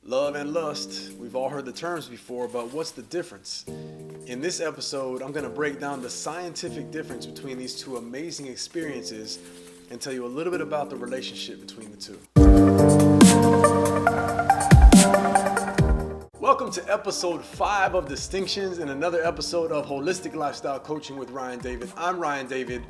Love and lust, we've all heard the terms before, but what's the difference? In this episode, I'm going to break down the scientific difference between these two amazing experiences and tell you a little bit about the relationship between the two. Welcome to episode 5 of Distinctions and another episode of Holistic Lifestyle Coaching with Ryan David. I'm Ryan David,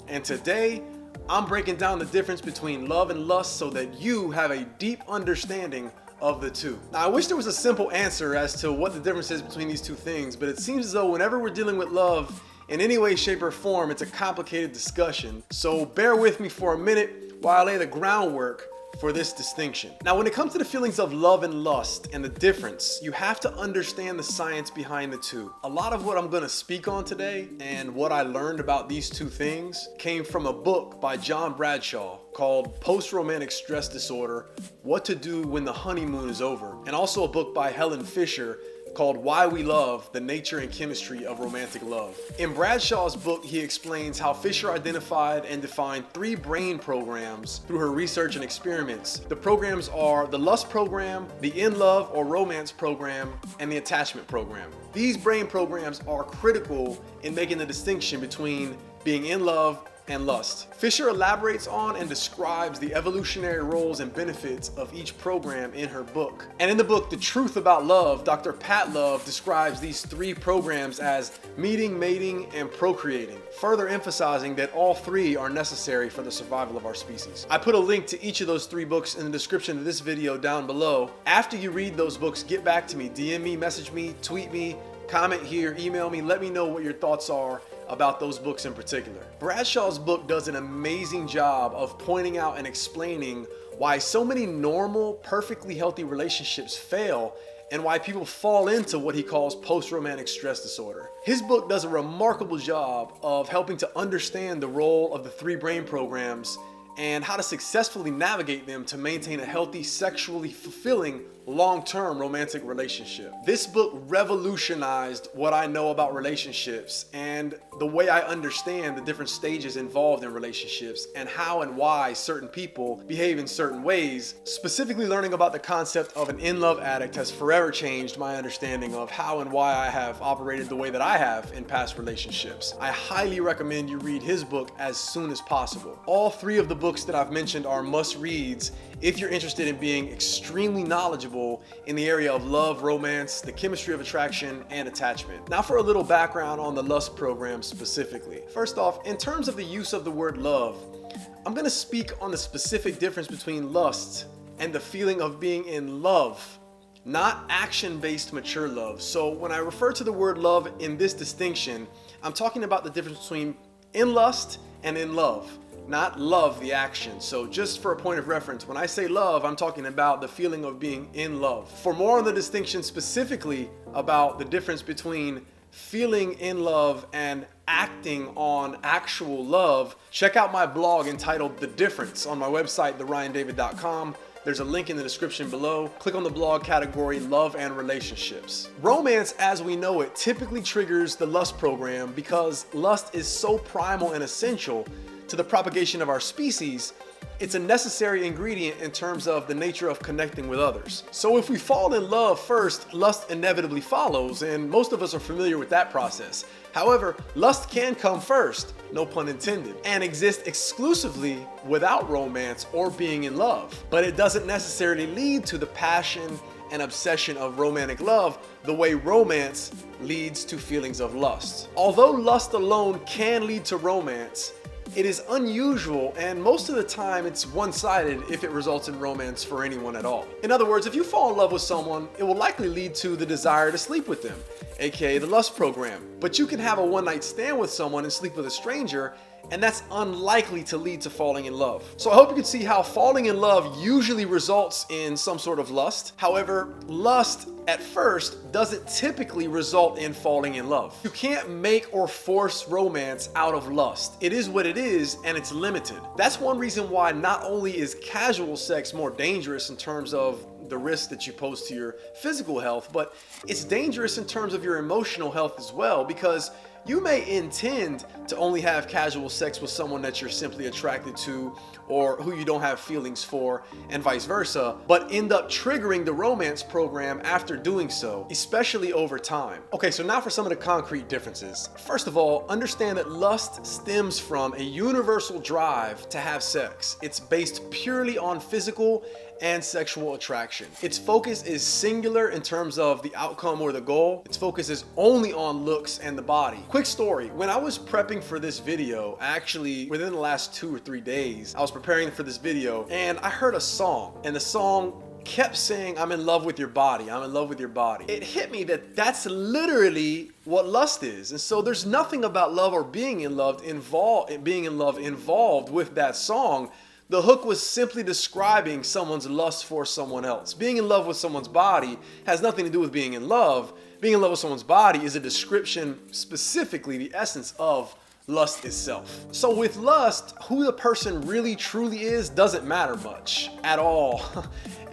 and today I'm breaking down the difference between love and lust so that you have a deep understanding of the two. Now, I wish there was a simple answer as to what the difference is between these two things, but it seems as though whenever we're dealing with love in any way, shape, or form, it's a complicated discussion. So bear with me for a minute while I lay the groundwork for this distinction. Now, when it comes to the feelings of love and lust and the difference, you have to understand the science behind the two. A lot of what I'm going to speak on today and what I learned about these two things came from a book by John Bradshaw called Post-Romantic Stress Disorder: What to Do When the Honeymoon is Over, and also a book by Helen Fisher called Why We Love: The Nature and Chemistry of Romantic Love. In Bradshaw's book, he explains how Fisher identified and defined 3 brain programs through her research and experiments. The programs are the lust program, the in love or romance program, and the attachment program. These brain programs are critical in making the distinction between being in love and lust. Fisher elaborates on and describes the evolutionary roles and benefits of each program in her book. And in the book, The Truth About Love, Dr. Pat Love describes these 3 programs as meeting, mating, and procreating, further emphasizing that all 3 are necessary for the survival of our species. I put a link to each of those 3 books in the description of this video down below. After you read those books, get back to me, DM me, message me, tweet me, comment here, email me, let me know what your thoughts are about those books in particular. Bradshaw's book does an amazing job of pointing out and explaining why so many normal, perfectly healthy relationships fail and why people fall into what he calls post-romantic stress disorder. His book does a remarkable job of helping to understand the role of the 3 brain programs and how to successfully navigate them to maintain a healthy, sexually fulfilling, long-term romantic relationship. This book revolutionized what I know about relationships and the way I understand the different stages involved in relationships and how and why certain people behave in certain ways. Specifically, learning about the concept of an in-love addict has forever changed my understanding of how and why I have operated the way that I have in past relationships. I highly recommend you read his book as soon as possible. All 3 of the books that I've mentioned are must-reads if you're interested in being extremely knowledgeable in the area of love, romance, the chemistry of attraction, and attachment. Now for a little background on the lust program specifically. First off, in terms of the use of the word love, I'm going to speak on the specific difference between lust and the feeling of being in love, not action-based mature love. So when I refer to the word love in this distinction, I'm talking about the difference between in lust and in love, not love the action. So just for a point of reference, when I say love, I'm talking about the feeling of being in love. For more on the distinction specifically about the difference between feeling in love and acting on actual love, check out my blog entitled The Difference on my website, theryandavid.com. There's a link in the description below. Click on the blog category, Love and Relationships. Romance, as we know it, typically triggers the lust program because lust is so primal and essential to the propagation of our species. It's a necessary ingredient in terms of the nature of connecting with others. So if we fall in love first, lust inevitably follows, and most of us are familiar with that process. However, lust can come first, no pun intended, and exist exclusively without romance or being in love. But it doesn't necessarily lead to the passion and obsession of romantic love the way romance leads to feelings of lust. Although lust alone can lead to romance, it is unusual, and most of the time it's one-sided if it results in romance for anyone at all. In other words, if you fall in love with someone, it will likely lead to the desire to sleep with them, aka the lust program. But you can have a one-night stand with someone and sleep with a stranger, and that's unlikely to lead to falling in love. So I hope you can see how falling in love usually results in some sort of lust. However, lust at first doesn't typically result in falling in love. You can't make or force romance out of lust. It is what it is, and it's limited. That's one reason why not only is casual sex more dangerous in terms of the risk that you pose to your physical health, but it's dangerous in terms of your emotional health as well, because You may intend to only have casual sex with someone that you're simply attracted to or who you don't have feelings for, and vice versa, but end up triggering the romance program after doing so, especially over time. Okay, so now for some of the concrete differences. First of all, understand that lust stems from a universal drive to have sex. It's based purely on physical and sexual attraction. Its focus is singular in terms of the outcome or the goal. Its focus is only on looks and the body. Quick story, when I was prepping for this video, actually within the last 2 or 3 days, I was preparing for this video and I heard a song, and the song kept saying, "I'm in love with your body, I'm in love with your body." It hit me that that's literally what lust is. And so there's nothing about love or being in love involved with that song. The hook was simply describing someone's lust for someone else. Being in love with someone's body has nothing to do with being in love. Being in love with someone's body is a description, specifically the essence of lust itself. So with lust, who the person really truly is doesn't matter much at all.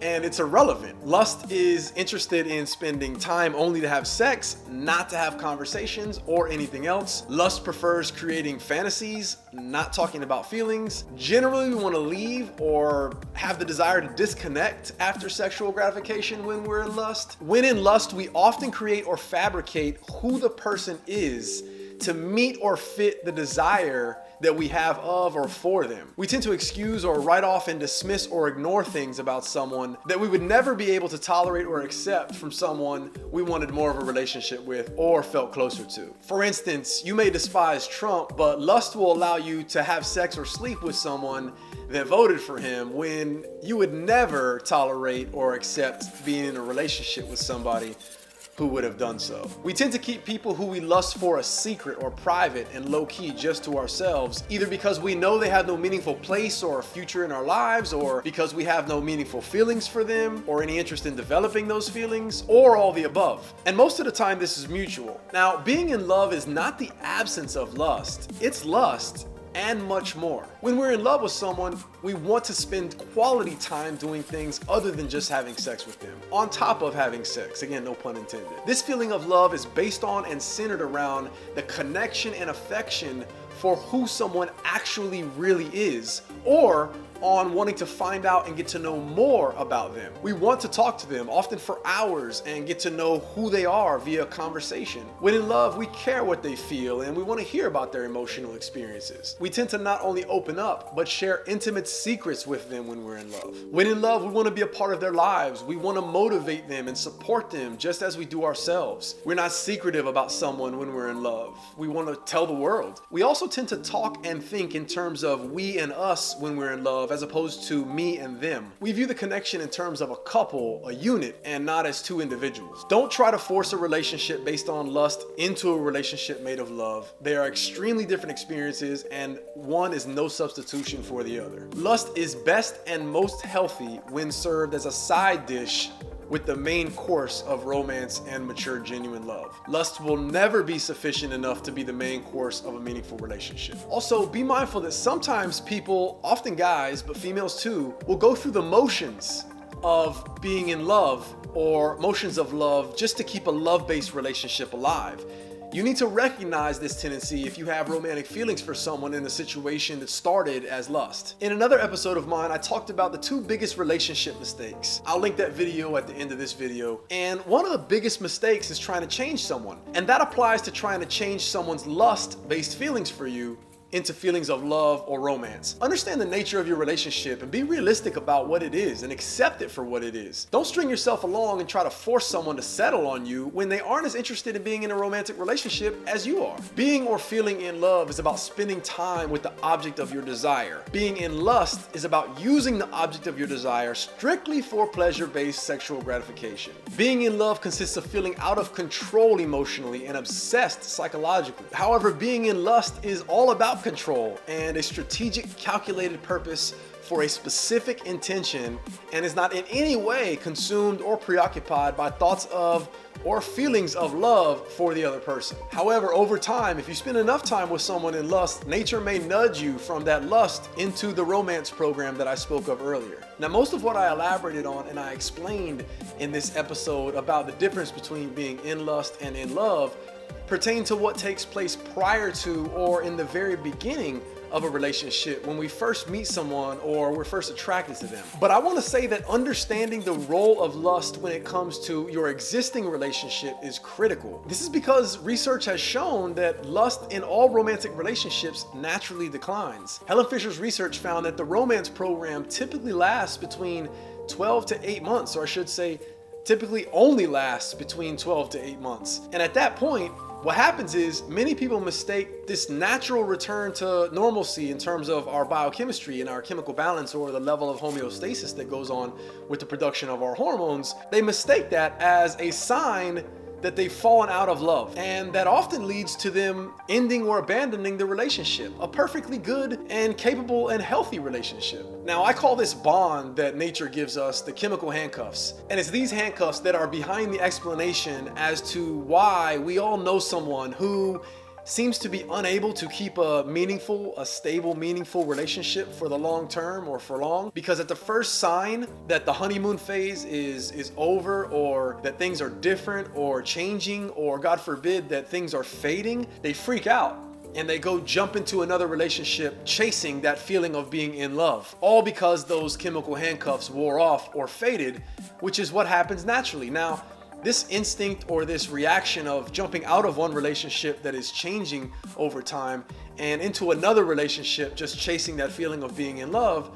And it's irrelevant. Lust is interested in spending time only to have sex, not to have conversations or anything else. Lust prefers creating fantasies, not talking about feelings. Generally, we want to leave or have the desire to disconnect after sexual gratification when we're in lust. When in lust, we often create or fabricate who the person is to meet or fit the desire that we have of or for them. We tend to excuse or write off and dismiss or ignore things about someone that we would never be able to tolerate or accept from someone we wanted more of a relationship with or felt closer to. For instance, you may despise Trump, but lust will allow you to have sex or sleep with someone that voted for him when you would never tolerate or accept being in a relationship with somebody who would have done so. We tend to keep people who we lust for a secret or private and low-key just to ourselves, either because we know they have no meaningful place or future in our lives, or because we have no meaningful feelings for them or any interest in developing those feelings, or all the above. And most of the time this is mutual. Now, being in love is not the absence of lust, it's lust and much more. When we're in love with someone, we want to spend quality time doing things other than just having sex with them, on top of having sex. Again, no pun intended. This feeling of love is based on and centered around the connection and affection for who someone actually really is, or on wanting to find out and get to know more about them. We want to talk to them, often for hours, and get to know who they are via conversation. When in love, we care what they feel and we want to hear about their emotional experiences. We tend to not only open up, but share intimate secrets with them when we're in love. When in love, we want to be a part of their lives. We want to motivate them and support them just as we do ourselves. We're not secretive about someone when we're in love. We want to tell the world. We also tend to talk and think in terms of we and us when we're in love, as opposed to me and them. We view the connection in terms of a couple, a unit, and not as two individuals. Don't try to force a relationship based on lust into a relationship made of love. They are extremely different experiences, and one is no substitution for the other. Lust is best and most healthy when served as a side dish with the main course of romance and mature, genuine love. Lust will never be sufficient enough to be the main course of a meaningful relationship. Also, be mindful that sometimes people, often guys, but females too, will go through the motions of being in love or motions of love just to keep a love-based relationship alive. You need to recognize this tendency if you have romantic feelings for someone in a situation that started as lust. In another episode of mine, I talked about the 2 biggest relationship mistakes. I'll link that video at the end of this video. And one of the biggest mistakes is trying to change someone. And that applies to trying to change someone's lust-based feelings for you into feelings of love or romance. Understand the nature of your relationship and be realistic about what it is and accept it for what it is. Don't string yourself along and try to force someone to settle on you when they aren't as interested in being in a romantic relationship as you are. Being or feeling in love is about spending time with the object of your desire. Being in lust is about using the object of your desire strictly for pleasure-based sexual gratification. Being in love consists of feeling out of control emotionally and obsessed psychologically. However, being in lust is all about control and a strategic, calculated purpose for a specific intention, and is not in any way consumed or preoccupied by thoughts of or feelings of love for the other person. However, over time, if you spend enough time with someone in lust, nature may nudge you from that lust into the romance program that I spoke of earlier. Now, most of what I elaborated on and I explained in this episode about the difference between being in lust and in love pertain to what takes place prior to or in the very beginning of a relationship when we first meet someone or we're first attracted to them. But I want to say that understanding the role of lust when it comes to your existing relationship is critical. This is because research has shown that lust in all romantic relationships naturally declines. Helen Fisher's research found that the romance program typically lasts between 12 to 8 months, or I should say typically only lasts between 12 to 8 months. And at that point, what happens is many people mistake this natural return to normalcy in terms of our biochemistry and our chemical balance, or the level of homeostasis that goes on with the production of our hormones. They mistake that as a sign that they've fallen out of love, and that often leads to them ending or abandoning the relationship, a perfectly good and capable and healthy relationship. Now, I call this bond that nature gives us the chemical handcuffs, and it's these handcuffs that are behind the explanation as to why we all know someone who seems to be unable to keep a stable, meaningful relationship for the long term or for long, because at the first sign that the honeymoon phase is over, or that things are different or changing, or God forbid that things are fading, they freak out and they go jump into another relationship chasing that feeling of being in love, all because those chemical handcuffs wore off or faded, which is what happens naturally. Now, this instinct or this reaction of jumping out of one relationship that is changing over time and into another relationship just chasing that feeling of being in love,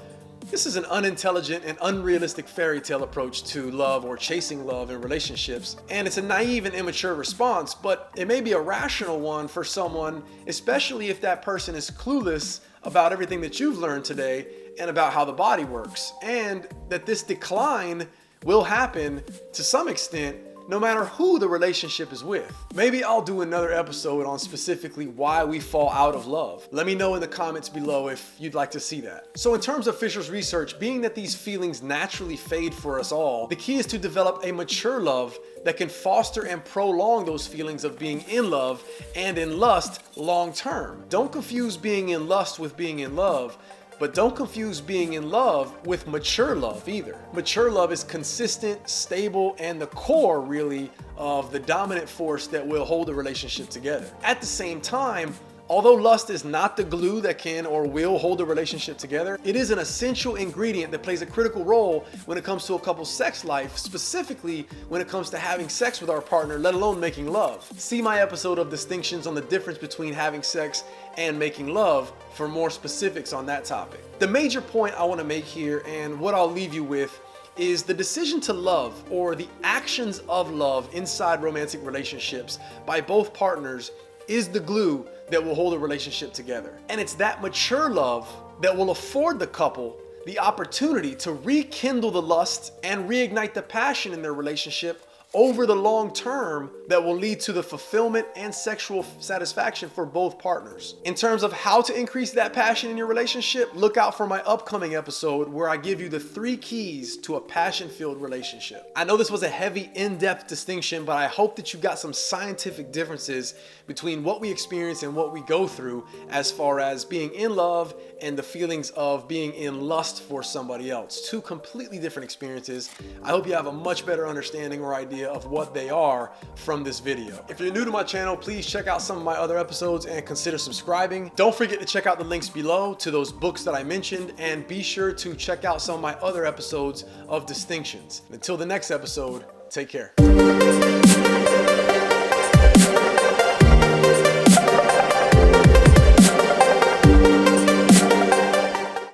this is an unintelligent and unrealistic fairy tale approach to love or chasing love in relationships. And it's a naive and immature response, but it may be a rational one for someone, especially if that person is clueless about everything that you've learned today and about how the body works, and that this decline will happen to some extent no matter who the relationship is with. Maybe I'll do another episode on specifically why we fall out of love. Let me know in the comments below if you'd like to see that. So in terms of Fisher's research, being that these feelings naturally fade for us all, the key is to develop a mature love that can foster and prolong those feelings of being in love and in lust long term. Don't confuse being in lust with being in love, but don't confuse being in love with mature love either. Mature love is consistent, stable, and the core, really, of the dominant force that will hold a relationship together. At the same time, although lust is not the glue that can or will hold a relationship together, it is an essential ingredient that plays a critical role when it comes to a couple's sex life, specifically when it comes to having sex with our partner, let alone making love. See my episode of Distinctions on the difference between having sex and making love for more specifics on that topic. The major point I want to make here, and what I'll leave you with, is the decision to love, or the actions of love inside romantic relationships by both partners, is the glue that will hold a relationship together. And it's that mature love that will afford the couple the opportunity to rekindle the lust and reignite the passion in their relationship over the long term that will lead to the fulfillment and sexual satisfaction for both partners. In terms of how to increase that passion in your relationship, look out for my upcoming episode where I give you the 3 keys to a passion-filled relationship. I know this was a heavy, in-depth distinction, but I hope that you got some scientific differences between what we experience and what we go through as far as being in love and the feelings of being in lust for somebody else. 2 completely different experiences. I hope you have a much better understanding or idea of what they are from this video. If you're new to my channel, please check out some of my other episodes and consider subscribing. Don't forget to check out the links below to those books that I mentioned, and be sure to check out some of my other episodes of Distinctions. Until the next episode, take care.